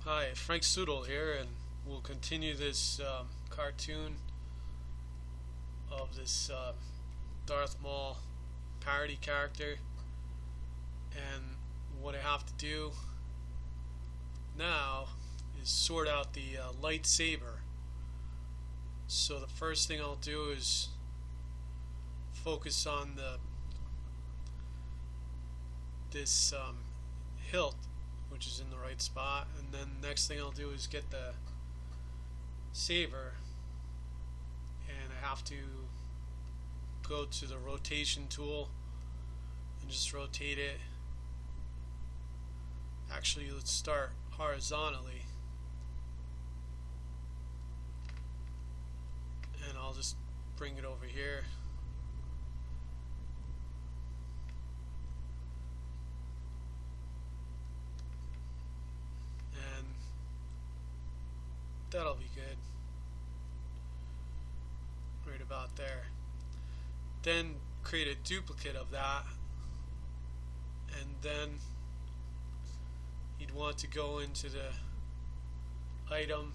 Hi, FSudol here, and we'll continue this cartoon of this Darth Maul parody character. And what I have to do now is sort out the lightsaber. So the first thing I'll do is focus on this hilt, which is in the right spot, and then the next thing I'll do is get the saber, and I have to go to the rotation tool and just rotate it. Actually, let's start horizontally, and I'll just bring it over here. That'll be good. Right about there. Then create a duplicate of that, and then you'd want to go into the item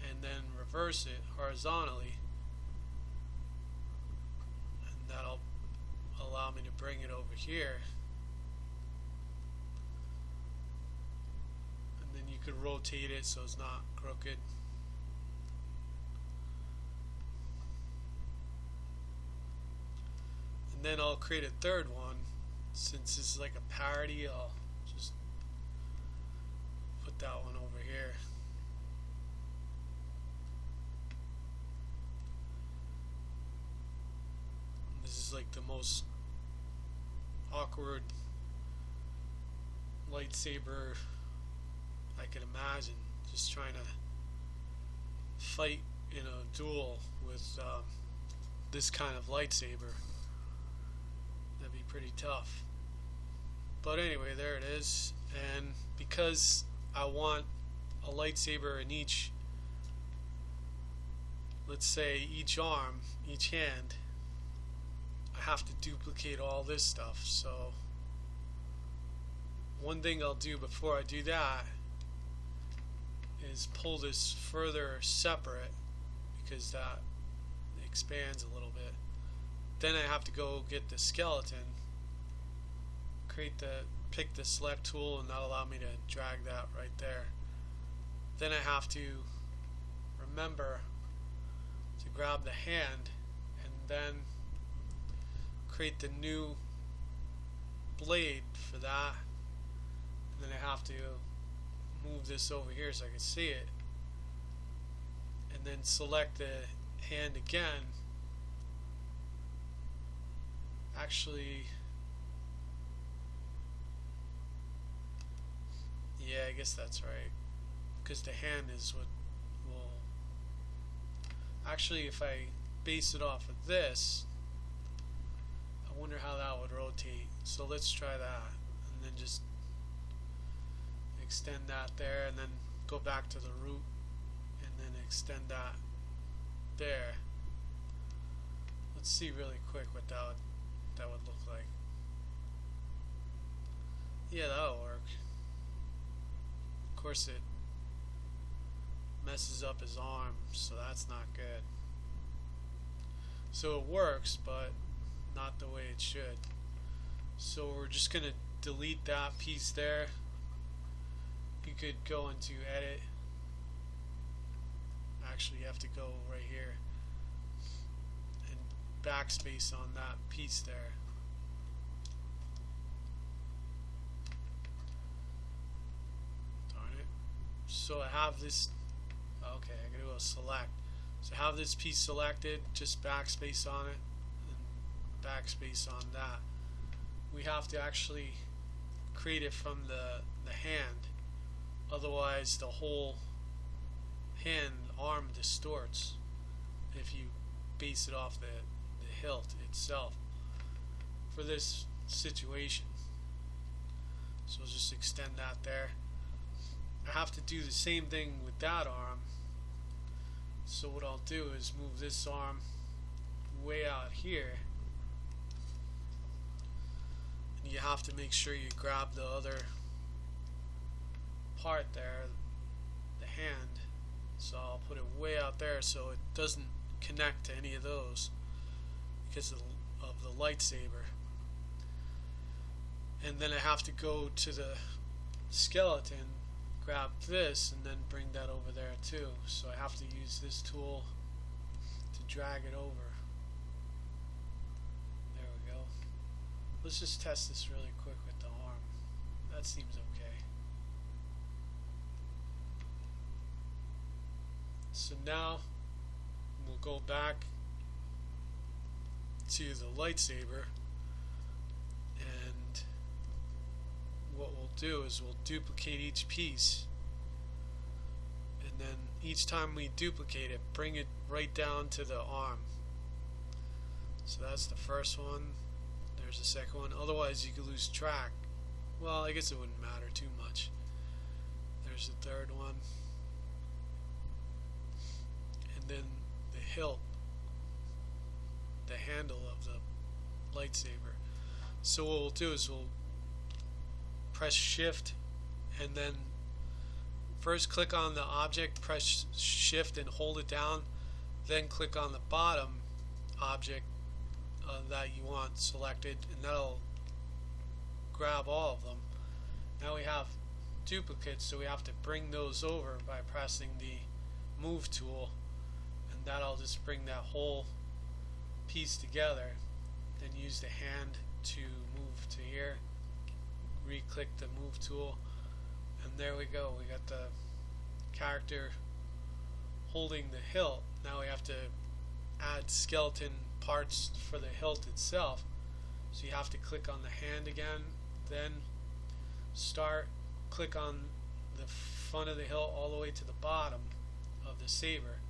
and then reverse it horizontally, and that'll allow me to bring it over here. And then you could rotate it so it's not crooked. Then I'll create a third one. Since this is like a parody, I'll just put that one over here. This is like the most awkward lightsaber I could imagine. Just trying to fight in a duel with this kind of lightsaber. That'd be pretty tough. But anyway, there it is. And because I want a lightsaber in each, let's say each arm, each hand, I have to duplicate all this stuff. So one thing I'll do before I do that is pull this further separate, because that expands a little bit. Then I have to go get the skeleton, pick the select tool, and that'll allow me to drag that right there. Then I have to remember to grab the hand and then create the new blade for that. And then I have to move this over here so I can see it, and then select the hand again. Actually, yeah, I guess that's right, because the hand is what will actually, if I base it off of this, I wonder how that would rotate. So let's try that, and then just extend that there, and then go back to the root and then extend that there. Let's see really quick what that would look like. Yeah, that'll work. Of course it messes up his arm, so that's not good. So it works, but not the way it should. So we're just gonna delete that piece there. You could go into edit. Actually, you have to go right here and backspace on that piece there. Darn it. So I have this, okay, I gotta go select. So I have this piece selected, just backspace on it and backspace on that. We have to actually create it from the hand. Otherwise the whole arm distorts if you base it off the hilt itself for this situation. So I'll just extend that there. I have to do the same thing with that arm. So what I'll do is move this arm way out here, and you have to make sure you grab the other part there hand. So I'll put it way out there so it doesn't connect to any of those because of the lightsaber. And then I have to go to the skeleton, grab this, and then bring that over there too. So I have to use this tool to drag it over. There we go. Let's just test this really quick with the arm. That seems okay. So now we'll go back to the lightsaber, and what we'll do is we'll duplicate each piece, and then each time we duplicate it, bring it right down to the arm. So that's the first one. There's the second one. Otherwise you could lose track. Well, I guess it wouldn't matter too much. There's the third one. And then the hilt, the handle of the lightsaber. So what we'll do is we'll press shift and then first click on the object, press shift and hold it down, then click on the bottom object that you want selected, and that'll grab all of them. Now we have duplicates, so we have to bring those over by pressing the move tool, and that'll just bring that whole piece together. Then use the hand to move to here, re-click the move tool, and there we go. We got the character holding the hilt. Now we have to add skeleton parts for the hilt itself. So you have to click on the hand again, then click on the front of the hilt all the way to the bottom of the saber,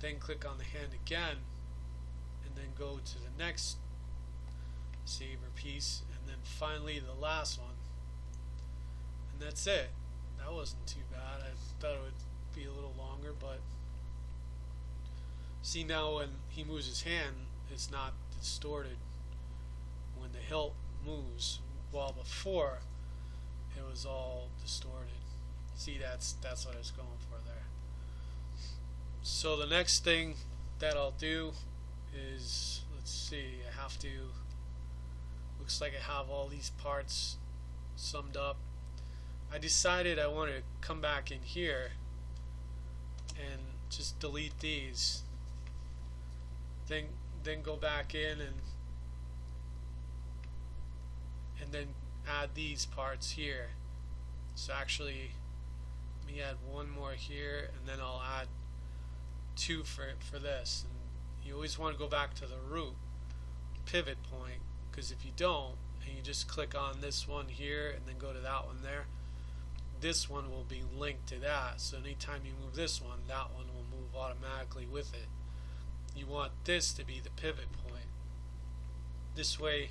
then click on the hand again, and then go to the next saber piece, and then finally the last one, and that's it. That wasn't too bad. I thought it would be a little longer, but see, now when he moves his hand, it's not distorted when the hilt moves, while before it was all distorted. See, that's what I was going for there. So the next thing that I'll do is, let's see, I have to, looks like I have all these parts summed up. I decided I want to come back in here and just delete these, then go back in and then add these parts here. So actually, let me add one more here, and then I'll add two for this. And you always want to go back to the root pivot point, because if you don't, and you just click on this one here and then go to that one there, this one will be linked to that. So anytime you move this one, that one will move automatically with it. You want this to be the pivot point. This way,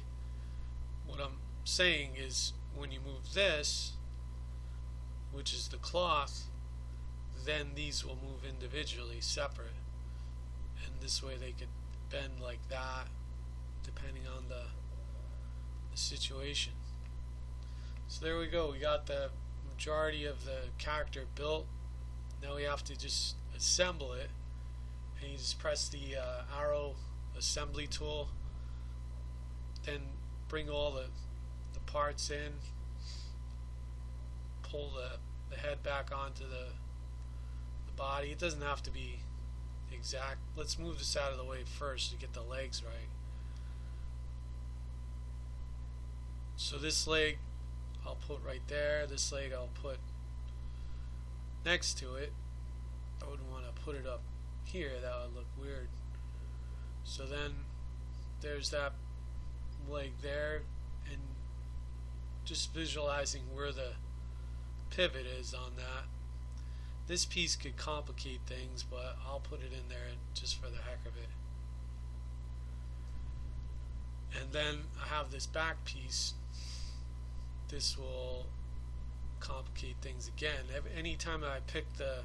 what I'm saying is, when you move this, which is the cloth, then these will move individually, separate, and this way they could bend like that depending on the situation. So there we go. We got the majority of the character built. Now we have to just assemble it, and you just press the arrow assembly tool, then bring all the parts in, pull the head back onto the body. It doesn't have to be exact. Let's move this out of the way first to get the legs right. So this leg I'll put right there, this leg I'll put next to it. I wouldn't want to put it up here, that would look weird. So then there's that leg there, and just visualizing where the pivot is on that. This piece could complicate things, but I'll put it in there just for the heck of it. And then I have this back piece. This will complicate things again. Anytime I pick there,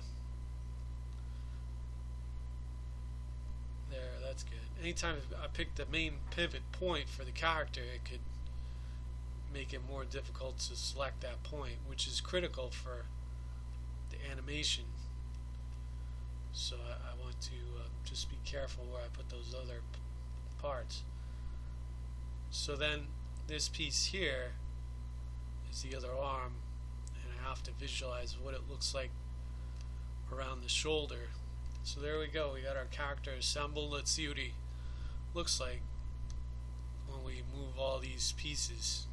that's good. Anytime I pick the main pivot point for the character, it could make it more difficult to select that point, which is critical for the animation So I want to just be careful where I put those other parts. So then this piece here is the other arm, and I have to visualize what it looks like around the shoulder. So there we go, we got our character assembled. Let's see what he looks like when we move all these pieces.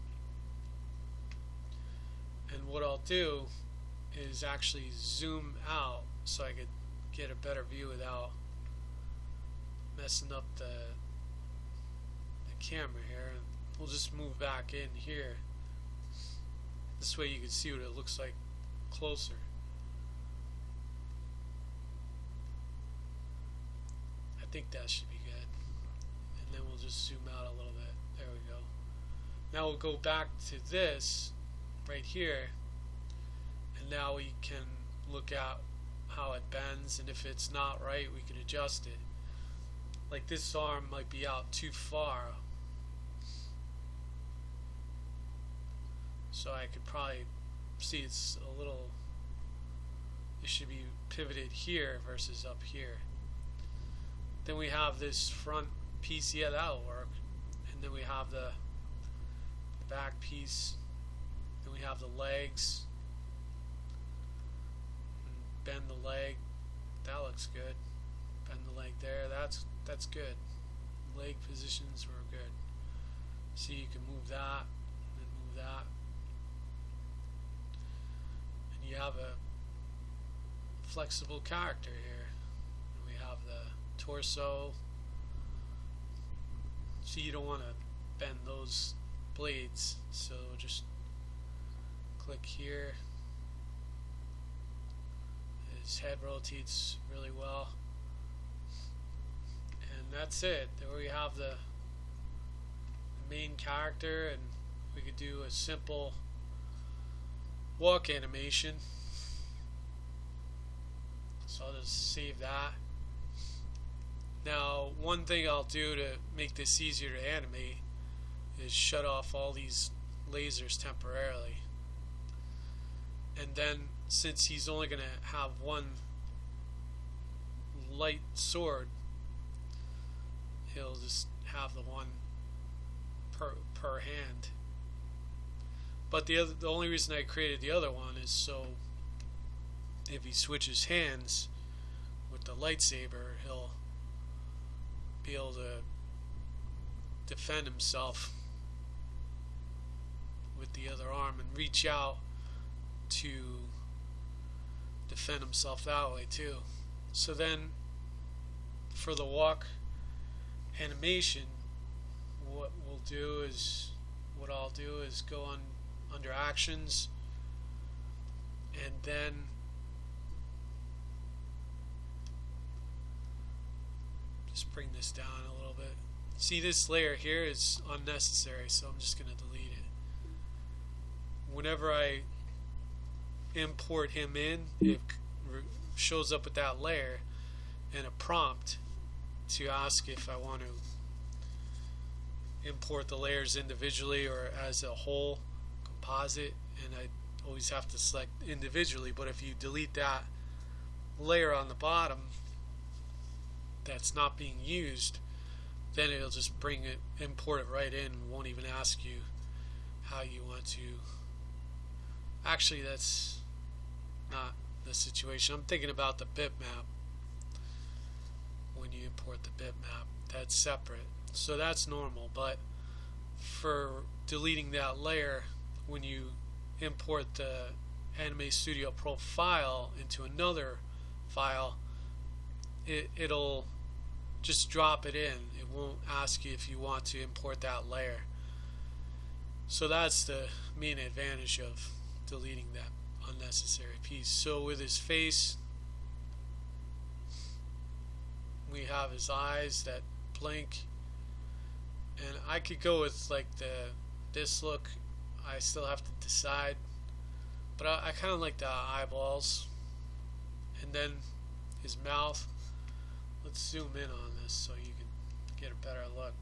And what I'll do is actually zoom out so I could get a better view without messing up the camera here. And we'll just move back in here. This way you can see what it looks like closer. I think that should be good. And then we'll just zoom out a little bit. There we go. Now we'll go back to this right here, and now we can look at how it bends, and if it's not right we can adjust it. Like this arm might be out too far, so I could probably see it's a little, it should be pivoted here versus up here. Then we have this front piece, yeah, that'll work. And then we have the back piece. Then we have the legs. Bend the leg. That looks good. Bend the leg there. That's good. Leg positions were good. See, you can move that and then move that. And you have a flexible character here. And we have the torso. So you don't want to bend those blades, so just click here. His head rotates really well, and that's it. There we have the main character, and we could do a simple walk animation. So I'll just save that. Now, one thing I'll do to make this easier to animate is shut off all these lasers temporarily. And then, since he's only going to have one light sword, he'll just have the one per hand. But the only reason I created the other one is so if he switches hands with the lightsaber, he'll be able to defend himself with the other arm and reach out to defend himself that way too. So then for the walk animation, what I'll do is go on under actions, and then just bring this down a little bit. See, this layer here is unnecessary, so I'm just going to delete it. Whenever I import him in, it shows up with that layer and a prompt to ask if I want to import the layers individually or as a whole composite, and I always have to select individually. But if you delete that layer on the bottom that's not being used, then it'll just bring it, import it right in, and won't even ask you how you want to. Actually, that's not the situation. I'm thinking about the bitmap. When you import the bitmap, that's separate, so that's normal. But for deleting that layer, when you import the Anime Studio Pro file into another file, it'll just drop it in. It won't ask you if you want to import that layer. So that's the main advantage of deleting that unnecessary piece. So with his face, we have his eyes that blink, and I could go with like this look. I still have to decide, but I kind of like the eyeballs, and then his mouth. Let's zoom in on this so you can get a better look.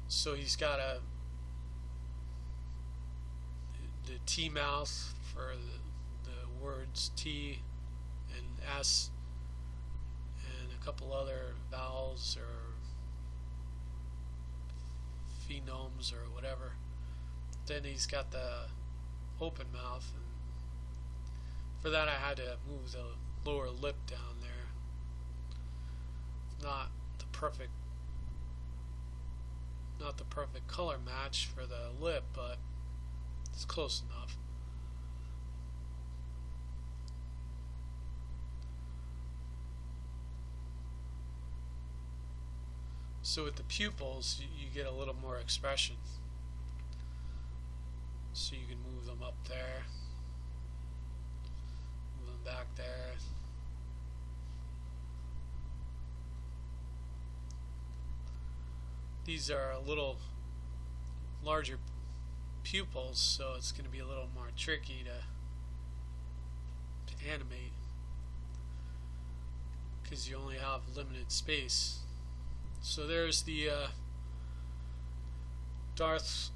So he's got the T mouth for the words T and S and a couple other vowels or phenomes or whatever. Then he's got the open mouth, and for that I had to move the lower lip down there. Not the perfect color match for the lip, but it's close enough. So with the pupils, you get a little more expression. So you can move them up there, move them back there. These are a little larger pupils, so it's going to be a little more tricky to animate because you only have limited space. So there's the Darth,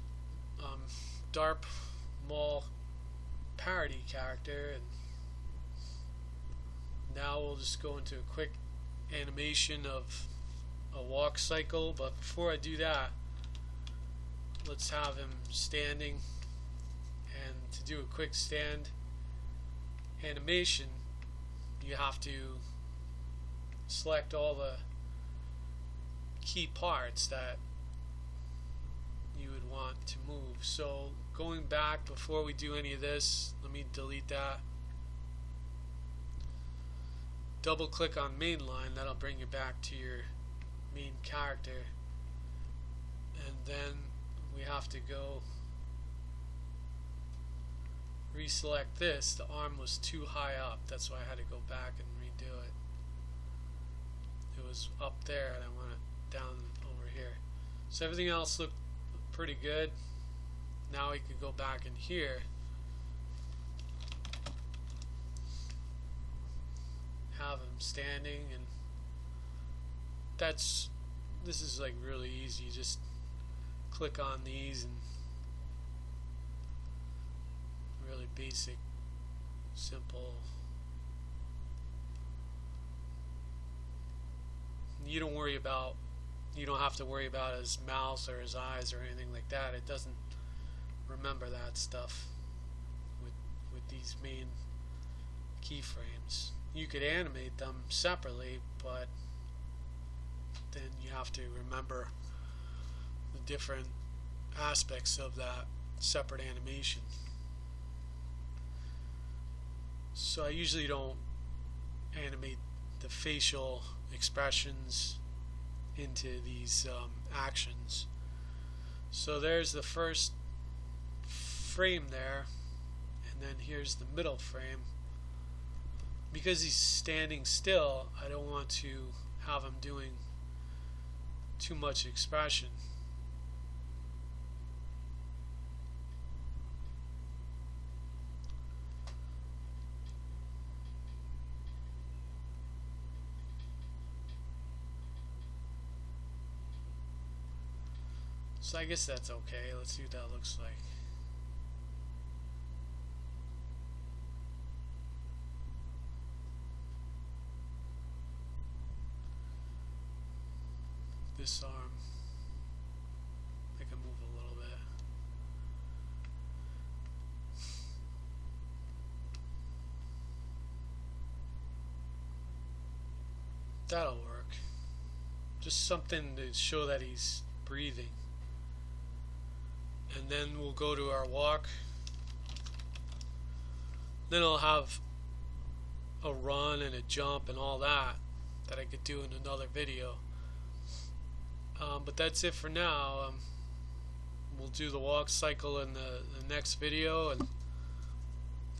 Darp, Maul parody character, and now we'll just go into a quick animation of a walk cycle. But before I do that, let's have him standing, and to do a quick stand animation you have to select all the key parts that you would want to move. So going back, before we do any of this, let me delete that. Double click on mainline, that'll bring you back to your main character, and then we have to go reselect this. The arm was too high up, that's why I had to go back and redo it. It was up there and I want it down over here. So everything else looked pretty good. Now we could go back in here, have him standing, and this is like really easy. Just click on these and really basic, simple. You don't have to worry about his mouth or his eyes or anything like that. It doesn't remember that stuff with these main keyframes. You could animate them separately, but then you have to remember the different aspects of that separate animation. So I usually don't animate the facial expressions into these actions. So there's the first frame there, and then here's the middle frame. Because he's standing still, I don't want to have him doing too much expression. So I guess that's okay. Let's see what that looks like. This arm, I can move a little bit. That'll work. Just something to show that he's breathing. And then we'll go to our walk. Then I'll have a run and a jump and all that I could do in another video. But that's it for now. We'll do the walk cycle in the next video, and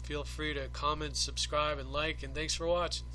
feel free to comment, subscribe, and like, and thanks for watching.